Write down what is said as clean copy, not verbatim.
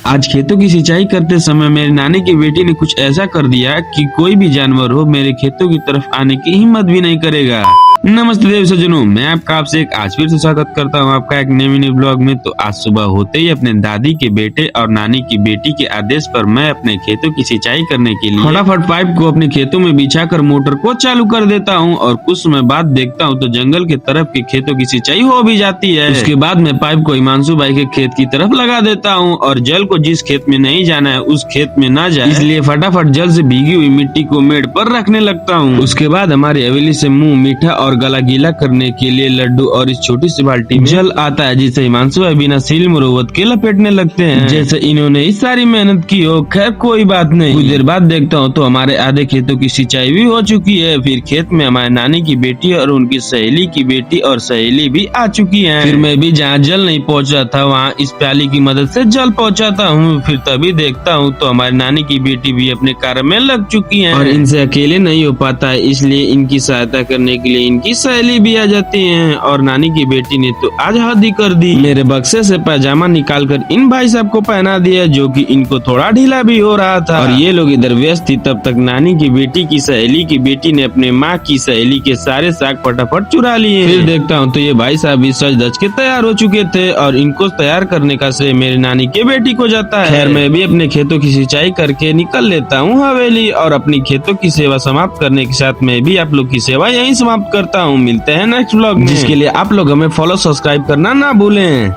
आज खेतों की सिंचाई करते समय मेरी नानी की बेटी ने कुछ ऐसा कर दिया कि कोई भी जानवर हो मेरे खेतों की तरफ आने की हिम्मत भी नहीं करेगा। नमस्ते देव सज्जनों, मैं आपका आपसे एक आज फिर से स्वागत करता हूं आपका एक नए ब्लॉग में। तो आज सुबह होते ही अपने दादी के बेटे और नानी की बेटी के आदेश पर मैं अपने खेतों की सिंचाई करने के लिए फटाफट पाइप को अपने खेतों में बिछाकर मोटर को चालू कर देता हूं और कुछ समय बाद देखता हूं तो जंगल के तरफ के खेतों की सिंचाई हो भी जाती है। उसके बाद मैं पाइप को हिमांशु भाई के खेत की तरफ लगा देता हूँ और जल को जिस खेत में नहीं जाना है उस खेत में न जाए, इसलिए फटाफट जल से भीगी हुई मिट्टी को मेड़ पर रखने लगता हूँ। उसके बाद हमारी हवेली से मुंह मीठा और गला गीला करने के लिए लड्डू और इस छोटी सी बाल्टी में जल आता है, जिसे हिमांशु भाई बिना सील मुरव्वत के लपेटने लगते हैं, जैसे इन्होंने इस सारी मेहनत की हो। खैर कोई बात नहीं। कुछ देर बाद देखता हूँ तो हमारे आधे खेतों की सिंचाई भी हो चुकी है। फिर खेत में हमारे नानी की बेटी और उनकी सहेली की बेटी और सहेली भी आ चुकी है। फिर मैं भी जहाँ जल नहीं पहुँचा था वहाँ इस प्याली की मदद से जल पहुँचाता हूँ। फिर तभी देखता हूँ तो हमारी नानी की बेटी भी अपने कार्य में लग चुकी है और इनसे अकेले नहीं हो पाता है, इसलिए इनकी सहायता करने के लिए इनकी सहेली भी आ जाती है। और नानी की बेटी ने तो आज हद ही कर दी, मेरे बक्से से पैजामा निकालकर इन भाई साहब को पहना दिया, जो कि इनको थोड़ा ढीला भी हो रहा था। और ये लोग इधर व्यस्त थी, तब तक नानी की बेटी की सहेली की बेटी ने अपने माँ की सहेली के सारे साग फटाफट चुरा लिए। फिर देखता हूँ तो ये भाई साहब भी सज धज के तैयार हो चुके थे और इनको तैयार करने का श्रेय मेरी नानी के बेटी को जाता है। खैर मैं भी अपने खेतों की सिंचाई करके निकल लेता हूँ हवेली और अपनी खेतों की सेवा समाप्त करने के साथ मैं भी आप लोग की सेवा यहीं समाप्त करता हूँ। मिलते हैं नेक्स्ट व्लॉग में, जिसके लिए आप लोग हमें फॉलो सब्सक्राइब करना ना भूलें।